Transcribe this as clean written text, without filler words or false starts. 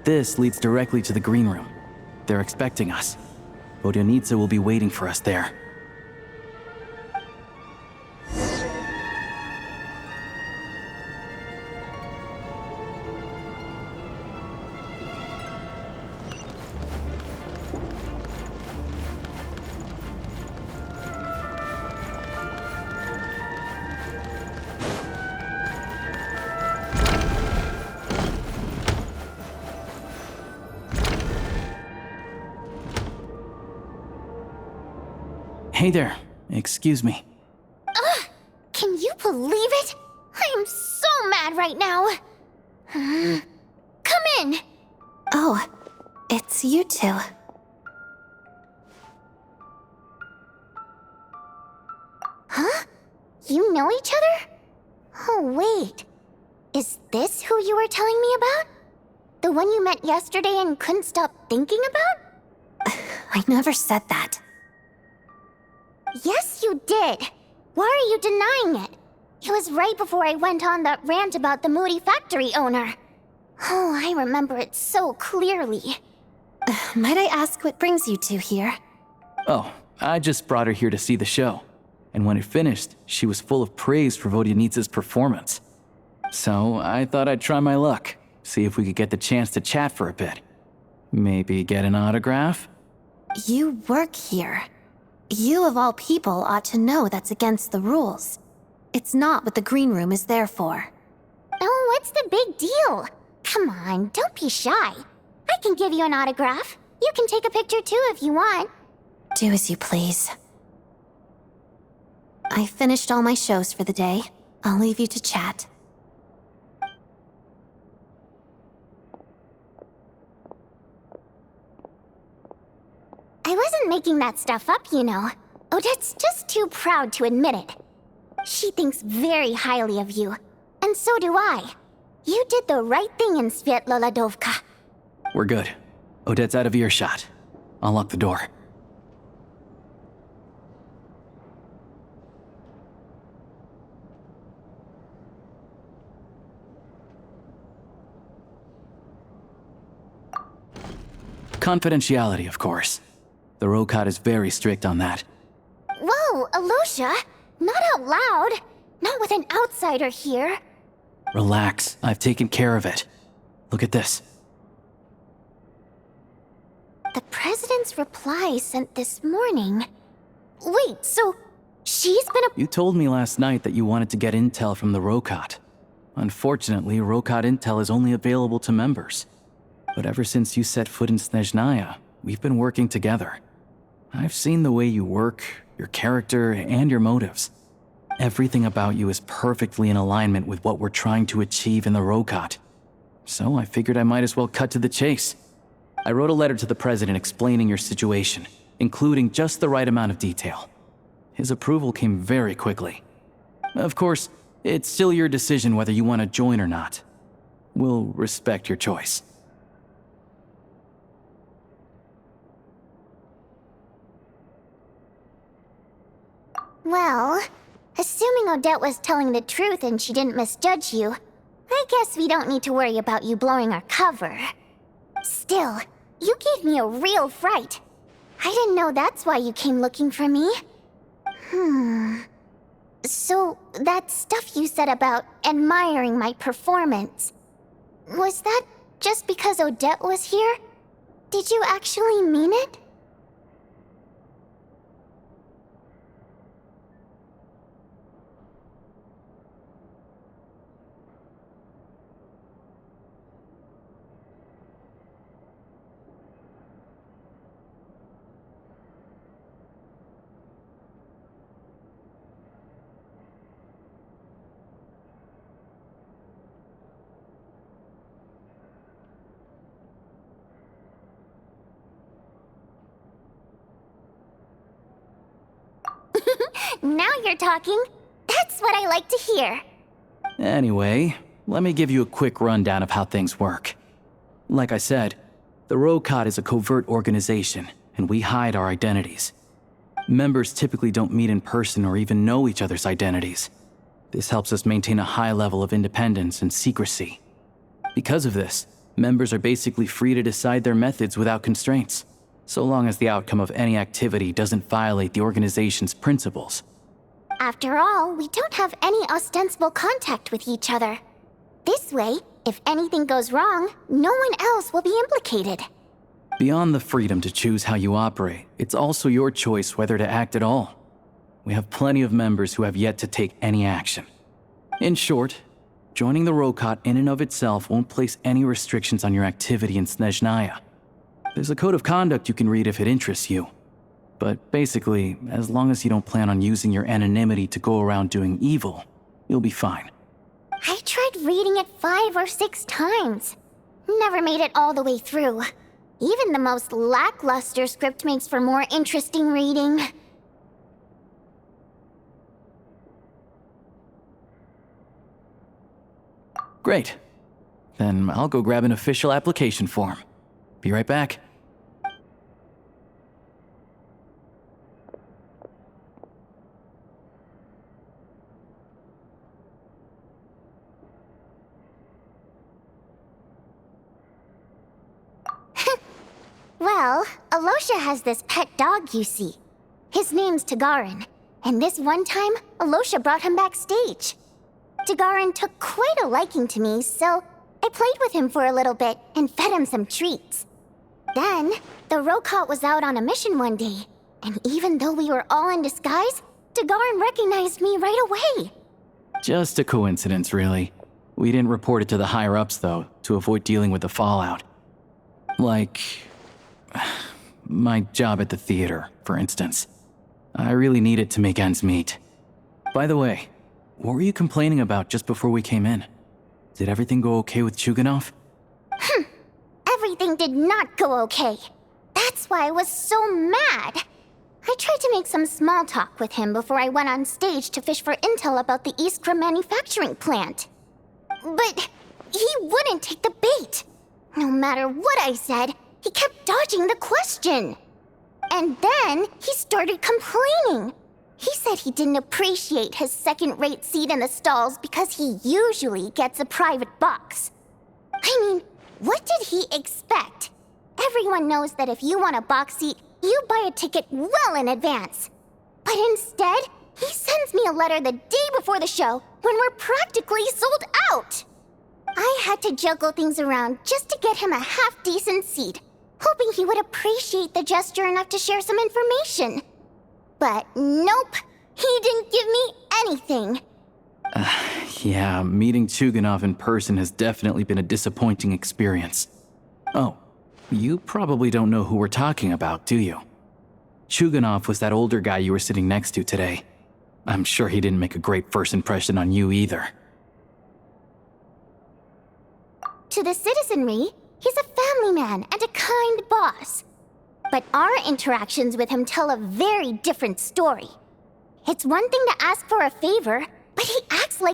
this leads directly to the green room. They're expecting us. Vodyanitsa will be waiting for us there. Hey there, excuse me. Can you believe it? I am so mad right now. Come in. Oh, it's you two. Huh? You know each other? Oh, wait. Is this who you were telling me about? The one you met yesterday and couldn't stop thinking about? I never said that. Yes, you did. Why are you denying it? It was right before I went on that rant about the moody factory owner. Oh, I remember it so clearly. Might I ask what brings you two here? Oh, I just brought her here to see the show. And when it finished, she was full of praise for Vodyanitsa's performance. So I thought I'd try my luck, see if we could get the chance to chat for a bit. Maybe get an autograph? You work here. You of all people ought to know that's against the rules. It's not what the green room is there for. Oh, what's the big deal? Come on, don't be shy. I can give you an autograph. You can take a picture too if you want. Do as you please. I finished all my shows for the day. I'll leave you to chat. I wasn't making that stuff up, you know. Odette's just too proud to admit it. She thinks very highly of you, and so do I. You did the right thing in Svietloladovka. We're good. Odette's out of earshot. I'll lock the door. Confidentiality, of course. The Rokot is very strict on that. Whoa, Alosha! Not out loud! Not with an outsider here! Relax, I've taken care of it. Look at this. The President's reply sent this morning. Wait, so she's been a— You told me last night that you wanted to get intel from the Rokot. Unfortunately, Rokot intel is only available to members. But ever since you set foot in Snezhnaya, we've been working together. I've seen the way you work, your character, and your motives. Everything about you is perfectly in alignment with what we're trying to achieve in the Rokot. So I figured I might as well cut to the chase. I wrote a letter to the President explaining your situation, including just the right amount of detail. His approval came very quickly. Of course, it's still your decision whether you want to join or not. We'll respect your choice. Well, assuming Odette was telling the truth and she didn't misjudge you, I guess we don't need to worry about you blowing our cover. Still, you gave me a real fright. I didn't know that's why you came looking for me. So, that stuff you said about admiring my performance, was that just because Odette was here? Did you actually mean it? Now you're talking. That's what I like to hear. Anyway, let me give you a quick rundown of how things work. Like I said, the Rokot is a covert organization, and we hide our identities. Members typically don't meet in person or even know each other's identities. This helps us maintain a high level of independence and secrecy. Because of this, Members are basically free to decide their methods without constraints, so long as the outcome of any activity doesn't violate the organization's principles. After all, we don't have any ostensible contact with each other. This way, if anything goes wrong, no one else will be implicated. Beyond the freedom to choose how you operate, it's also your choice whether to act at all. We have plenty of members who have yet to take any action. In short, joining the Rokot in and of itself won't place any restrictions on your activity in Snezhnaya. There's a code of conduct you can read if it interests you. But basically, as long as you don't plan on using your anonymity to go around doing evil, you'll be fine. I tried reading it 5 or 6 times. Never made it all the way through. Even the most lackluster script makes for more interesting reading. Great. Then I'll go grab an official application form. Be right back. Well, Alosha has this pet dog, you see. His name's Tagarin, and this one time, Alosha brought him backstage. Tagarin took quite a liking to me, so I played with him for a little bit and fed him some treats. Then, the Rokot was out on a mission one day, and even though we were all in disguise, Tagarin recognized me right away. Just a coincidence, really. We didn't report it to the higher-ups, though, to avoid dealing with the fallout. Like my job at the theater, for instance. I really needed to make ends meet. By the way, what were you complaining about just before we came in? Did everything go okay with Chuganov? Everything did not go okay. That's why I was so mad. I tried to make some small talk with him before I went on stage to fish for intel about the Iskra manufacturing plant. But he wouldn't take the bait. No matter what I said, he kept dodging the question. And then he started complaining. He said he didn't appreciate his second-rate seat in the stalls because he usually gets a private box. I mean, what did he expect? Everyone knows that if you want a box seat, you buy a ticket well in advance. But instead, he sends me a letter the day before the show when we're practically sold out. I had to juggle things around just to get him a half-decent seat, hoping he would appreciate the gesture enough to share some information. But nope, he didn't give me anything. Yeah, meeting Chuganov in person has definitely been a disappointing experience. Oh, you probably don't know who we're talking about, do you? Chuganov was that older guy you were sitting next to today. I'm sure he didn't make a great first impression on you either. To the citizenry, he's a family man and a kind boss. But our interactions with him tell a very different story. It's one thing to ask for a favor, but he acts like